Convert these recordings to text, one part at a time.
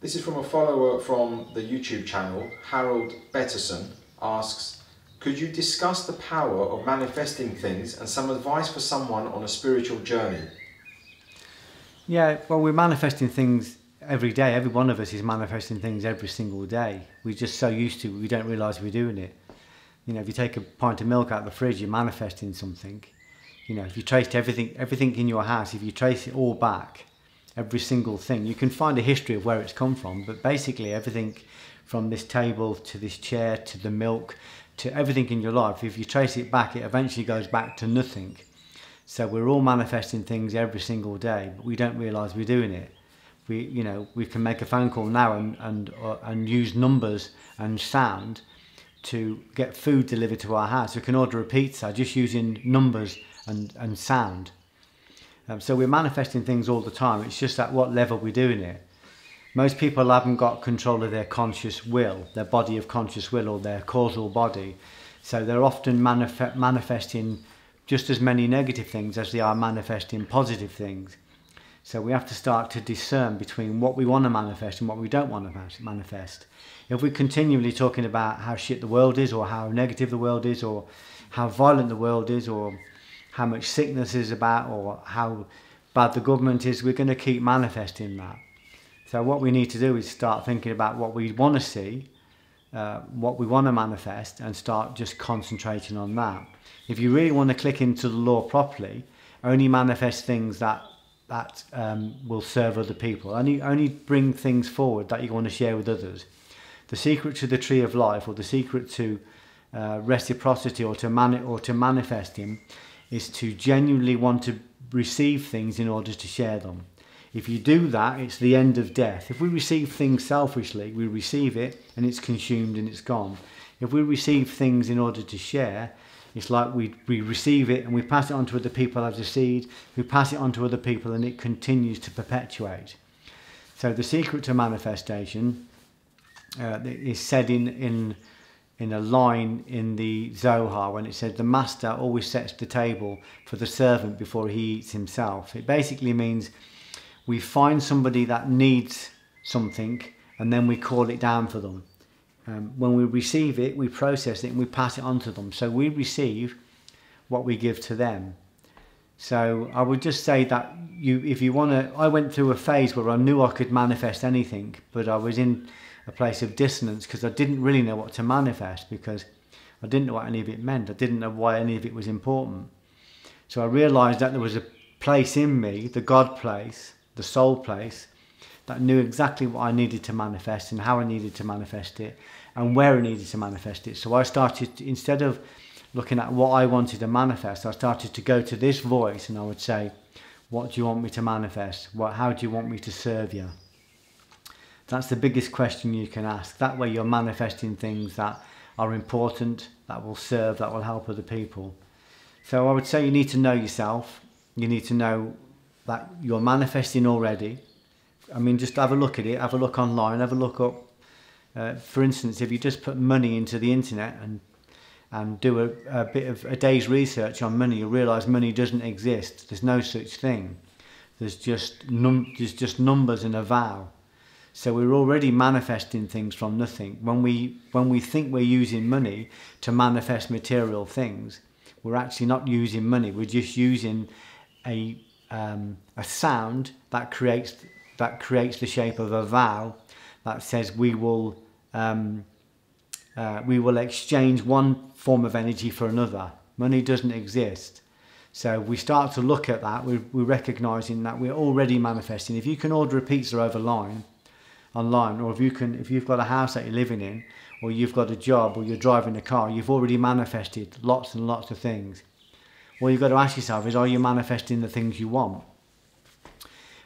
This is from a follower from the YouTube channel. Harold Betterson asks, could you discuss the power of manifesting things and some advice for someone on a spiritual journey? Yeah, well, we're manifesting things every day. Every one of us is manifesting things every single day. We're just so used to it, we don't realise we're doing it. You know, if you take a pint of milk out of the fridge, you're manifesting something. You know, if you traced everything in your house, if you trace it all back, every single thing, you can find a history of where it's come from, but basically everything from this table to this chair to the milk to everything in your life, if you trace it back, it eventually goes back to nothing. So we're all manifesting things every single day, but we don't realise we're doing it. We can make a phone call now and use numbers and sound to get food delivered to our house. We can order a pizza just using numbers and sound. So we're manifesting things all the time. It's just at what level we're doing it. Most people haven't got control of their conscious will, their body of conscious will, or their causal body. So they're often manifesting just as many negative things as they are manifesting positive things. So we have to start to discern between what we want to manifest and what we don't want to manifest. If we're continually talking about how shit the world is, or how negative the world is, or how violent the world is, or how much sickness is about, or how bad the government is, we're going to keep manifesting that. So what we need to do is start thinking about what we want to see, what we want to manifest, and start just concentrating on that. If you really want to click into the law properly, only manifest things that will serve other people. Only bring things forward that you want to share with others. The secret to the tree of life, or the secret to reciprocity, or to manifesting, is to genuinely want to receive things in order to share them. If you do that, it's the end of death. If we receive things selfishly, we receive it and it's consumed and it's gone. If we receive things in order to share, it's like we receive it and we pass it on to other people as a seed. We pass it on to other people and it continues to perpetuate. So the secret to manifestation is said in a line in the Zohar, when it says the master always sets the table for the servant before he eats himself. It basically means we find somebody that needs something and then we call it down for them. When we receive it, we process it and we pass it on to them. So we receive what we give to them. So I would just say that if you want to, I went through a phase where I knew I could manifest anything, but I was in a place of dissonance because I didn't really know what to manifest, because I didn't know what any of it meant. I didn't know why any of it was important. So I realised that there was a place in me, the God place, the soul place, that knew exactly what I needed to manifest and how I needed to manifest it and where I needed to manifest it. So I started, instead of looking at what I wanted to manifest, I started to go to this voice and I would say, what do you want me to manifest? How do you want me to serve you? That's the biggest question you can ask. That way you're manifesting things that are important, that will serve, that will help other people. So I would say you need to know yourself. You need to know that you're manifesting already. I mean, just have a look at it, have a look online, have a look up. For instance, if you just put money into the internet and do a bit of a day's research on money, you'll realise money doesn't exist. There's no such thing. There's just numbers and a vow. So we're already manifesting things from nothing. When we think we're using money to manifest material things, we're actually not using money. We're just using a sound that creates the shape of a vow that says we will exchange one form of energy for another. Money doesn't exist. So we start to look at that. We're recognising that we're already manifesting. If you can order a pizza online, or if you've got a house that you're living in, or you've got a job, or you're driving a car, you've already manifested lots and lots of things. All you've got to ask yourself is, are you manifesting the things you want?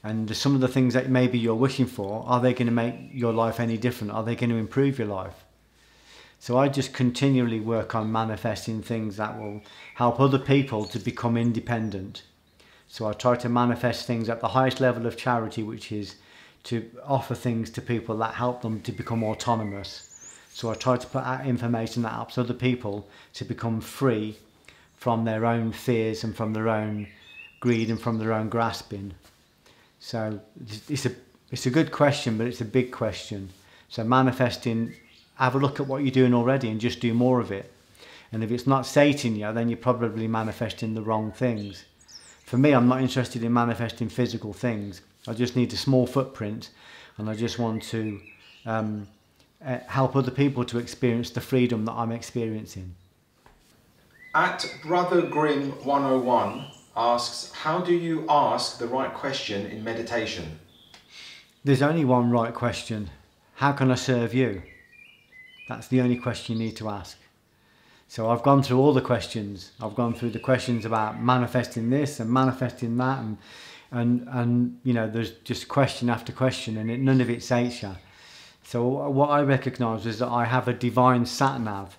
And some of the things that maybe you're wishing for, are they going to make your life any different? Are they going to improve your life? So I just continually work on manifesting things that will help other people to become independent. So I try to manifest things at the highest level of charity, which is to offer things to people that help them to become autonomous. So I try to put out information that helps other people to become free from their own fears and from their own greed and from their own grasping. So It's a good question, but it's a big question. So manifesting, have a look at what you're doing already and just do more of it. And if it's not sating you, then you're probably manifesting the wrong things. For me, I'm not interested in manifesting physical things. I just need a small footprint, and I just want to help other people to experience the freedom that I'm experiencing. At Brother Grim 101 asks, how do you ask the right question in meditation? There's only one right question. How can I serve you? That's the only question you need to ask. So I've gone through all the questions. I've gone through the questions about manifesting this and manifesting that, and you know, there's just question after question, and none of it sates you. So what I recognise is that I have a divine sat-nav.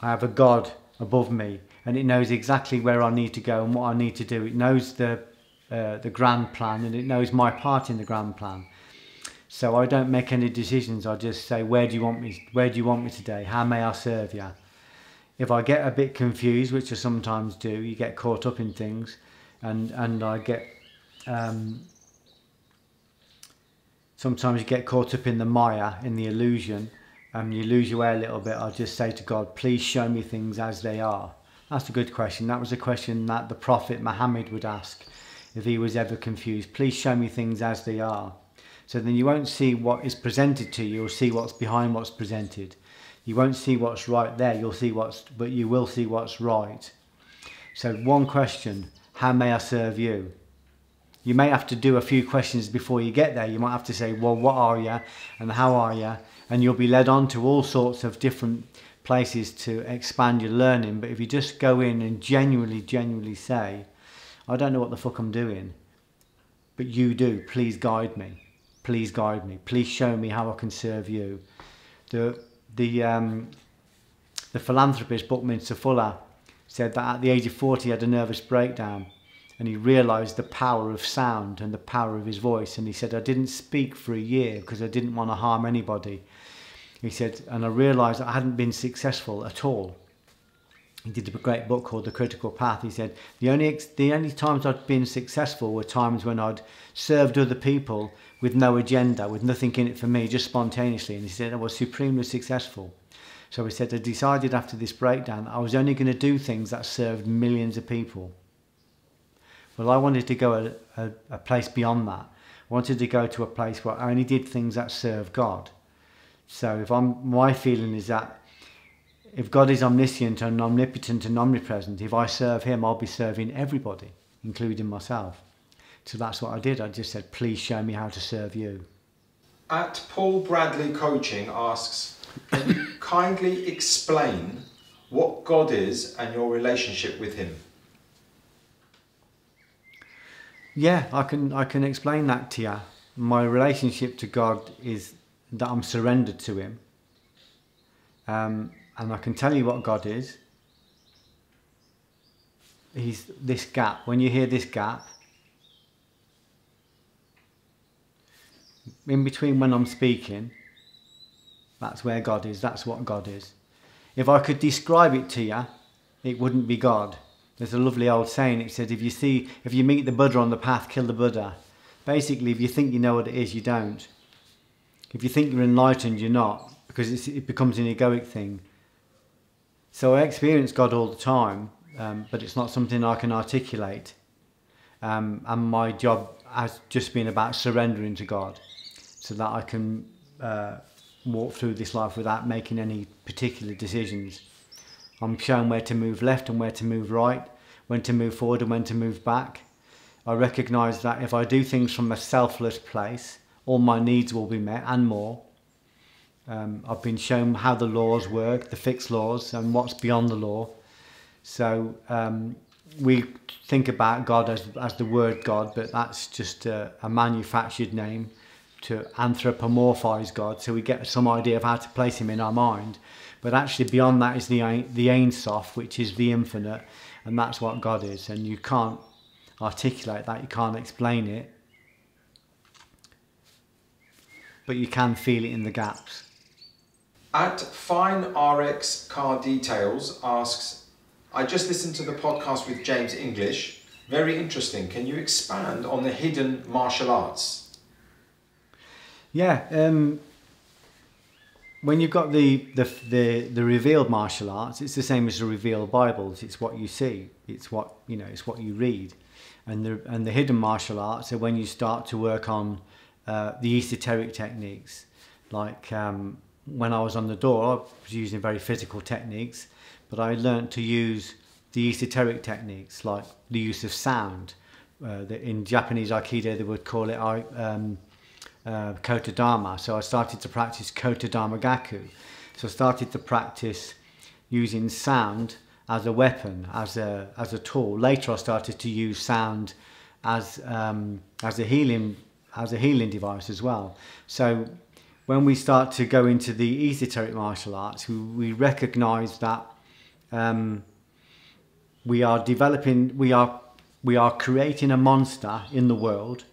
I have a God above me, and it knows exactly where I need to go and what I need to do. It knows the grand plan, and it knows my part in the grand plan. So I don't make any decisions. I just say, where do you want me? Where do you want me today? How may I serve you? If I get a bit confused, which I sometimes do, you get caught up in things, and I get sometimes you get caught up in the maya, in the illusion, and you lose your way a little bit. I just say to God, please show me things as they are. That's a good question. That was a question that the Prophet Muhammad would ask if he was ever confused. Please show me things as they are. So then you won't see what is presented to you, you'll see what's behind what's presented. You won't see what's right there, but you will see what's right. So one question, how may I serve you? You may have to do a few questions before you get there. You might have to say, well, what are you and how are you? And you'll be led on to all sorts of different places to expand your learning. But if you just go in and genuinely say, I don't know what the fuck I'm doing, but you do, please guide me. Please guide me. Please show me how I can serve you. The philanthropist Buckminster Fuller said that at the age of 40 he had a nervous breakdown, and he realised the power of sound and the power of his voice, and he said, I didn't speak for a year because I didn't want to harm anybody. He said, and I realised I hadn't been successful at all. He did a great book called The Critical Path. He said, the only times I'd been successful were times when I'd served other people with no agenda, with nothing in it for me, just spontaneously. And he said, I was supremely successful. So he said, I decided after this breakdown that I was only going to do things that served millions of people. Well, I wanted to go a place beyond that. I wanted to go to a place where I only did things that serve God. So my feeling is that if God is omniscient and omnipotent and omnipresent, if I serve him, I'll be serving everybody, including myself. So that's what I did. I just said, please show me how to serve you. At Paul Bradley Coaching asks, can you kindly explain what God is and your relationship with him? Yeah, I can explain that to you. My relationship to God is that I'm surrendered to him. And I can tell you what God is. He's this gap. When you hear this gap, in between when I'm speaking, that's where God is. That's what God is. If I could describe it to you, it wouldn't be God. There's a lovely old saying. It said, if you meet the Buddha on the path, kill the Buddha. Basically, if you think you know what it is, you don't. If you think you're enlightened, you're not, because it becomes an egoic thing. So I experience God all the time, but it's not something I can articulate. And my job has just been about surrendering to God, so that I can walk through this life without making any particular decisions. I'm shown where to move left and where to move right, when to move forward and when to move back. I recognise that if I do things from a selfless place, all my needs will be met and more. I've been shown how the laws work, the fixed laws, and what's beyond the law. So we think about God as the word God, but that's just a manufactured name to anthropomorphise God, so we get some idea of how to place him in our mind. But actually beyond that is the Ein Sof, which is the infinite, and that's what God is. And you can't articulate that, you can't explain it, but you can feel it in the gaps. At Fine RX Car Details asks, I just listened to the podcast with James English. Very interesting. Can you expand on the hidden martial arts? Yeah, when you've got the revealed martial arts, it's the same as the revealed Bibles. It's what you see. It's what it's what you read, and the hidden martial arts are when you start to work on the esoteric techniques. Like when I was on the door, I was using very physical techniques, but I learnt to use the esoteric techniques, like the use of sound. In Japanese Aikido, they would call it Kotodama. So I started to practice Kotodama Gaku. So I started to practice using sound as a weapon, as a tool. Later I started to use sound as a healing device as well. So when we start to go into the esoteric martial arts, we recognize that we are creating a monster in the world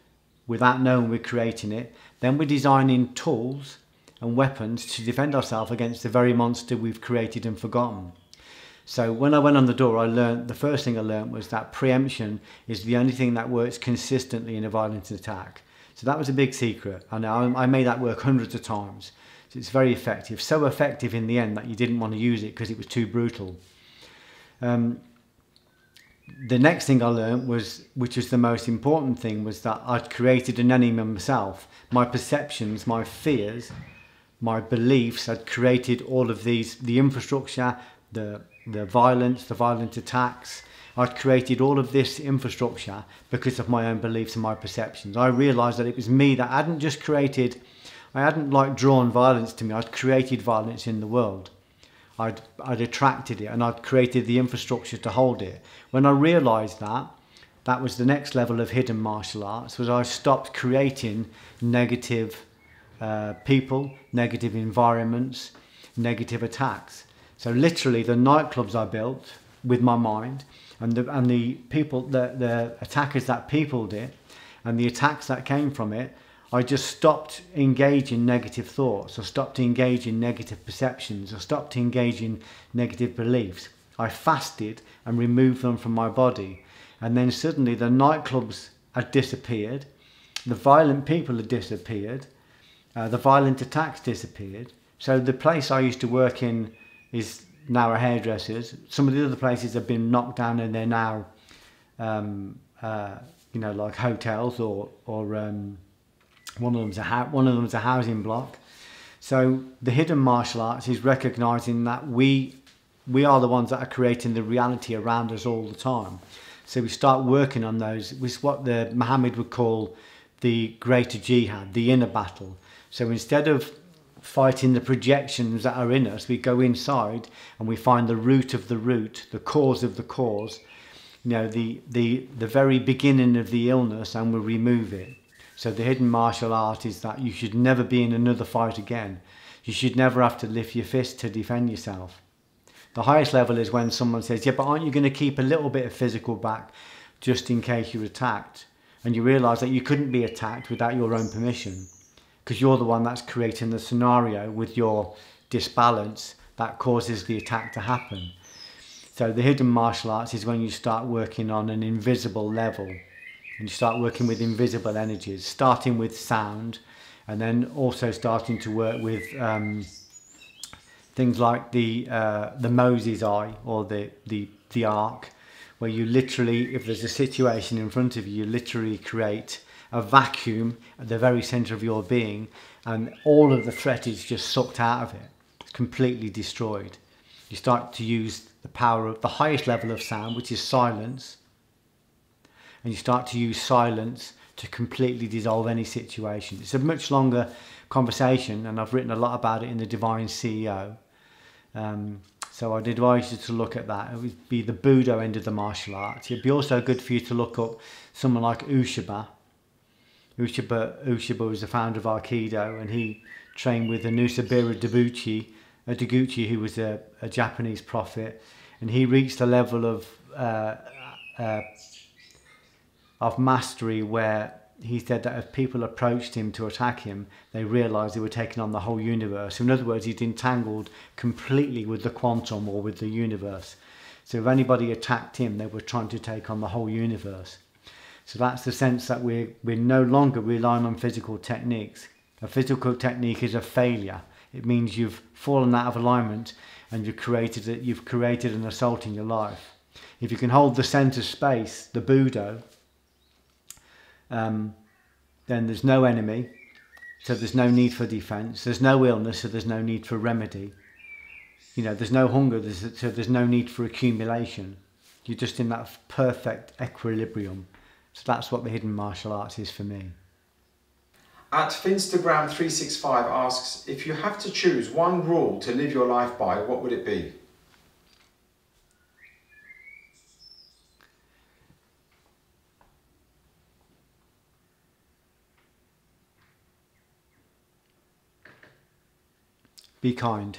without knowing we're creating it. Then we're designing tools and weapons to defend ourselves against the very monster we've created and forgotten. So when I went on the door, the first thing I learned was that preemption is the only thing that works consistently in a violent attack. So that was a big secret, and I made that work hundreds of times. So it's very effective, so effective in the end that you didn't want to use it because it was too brutal. The next thing I learned was, which was the most important thing, was that I'd created an enemy myself. My perceptions, my fears, my beliefs had created all of these, the infrastructure, the violence, the violent attacks. I'd created all of this infrastructure because of my own beliefs and my perceptions. I realised that it was me that I hadn't like drawn violence to me, I'd created violence in the world. I'd attracted it, and I'd created the infrastructure to hold it. When I realised that was the next level of hidden martial arts, was I stopped creating negative people, negative environments, negative attacks. So literally the nightclubs I built with my mind, and the people, the attackers that peopled it, and the attacks that came from it, I just stopped engaging negative thoughts. I stopped engaging negative perceptions. I stopped engaging negative beliefs. I fasted and removed them from my body. And then suddenly the nightclubs had disappeared. The violent people had disappeared. The violent attacks disappeared. So the place I used to work in is now a hairdresser's. Some of the other places have been knocked down, and they're now, like hotels or one of them's a housing block. So the hidden martial arts is recognizing that we are the ones that are creating the reality around us all the time. So we start working on those, which is what the Muhammad would call the greater jihad, the inner battle. So instead of fighting the projections that are in us, we go inside and we find the root of the root, the cause of the cause, the very beginning of the illness, and we remove it. So the hidden martial art is that you should never be in another fight again. You should never have to lift your fist to defend yourself. The highest level is when someone says, yeah, but aren't you going to keep a little bit of physical back just in case you're attacked? And you realise that you couldn't be attacked without your own permission, because you're the one that's creating the scenario with your disbalance that causes the attack to happen. So the hidden martial arts is when you start working on an invisible level, and you start working with invisible energies, starting with sound, and then also starting to work with things like the Moses eye, or the arc, where you literally, if there's a situation in front of you, you literally create a vacuum at the very center of your being, and all of the threat is just sucked out of it. It's completely destroyed. You start to use the power of the highest level of sound, which is silence, and you start to use silence to completely dissolve any situation. It's a much longer conversation, and I've written a lot about it in the Divine CEO. So I'd advise you to look at that. It would be the Budo end of the martial arts. It'd be also good for you to look up someone like Ushaba. Ushaba was the founder of Aikido, and he trained with Anusabira Deguchi, who was a Japanese prophet, and he reached a level of mastery where he said that if people approached him to attack him, they realised they were taking on the whole universe. So in other words, he'd entangled completely with the quantum, or with the universe. So if anybody attacked him, they were trying to take on the whole universe. So that's the sense that we're no longer relying on physical techniques, A physical technique is a failure. It means you've fallen out of alignment and you've created an assault in your life. If you can hold the center space, the Budo, then there's no enemy, so there's no need for defense. There's no illness, so there's no need for remedy. You know, there's no hunger, so there's no need for accumulation. You're just in that perfect equilibrium. So that's what the hidden martial arts is for me. At Finstagram365 asks, if you have to choose one rule to live your life by, what would it be? Be kind.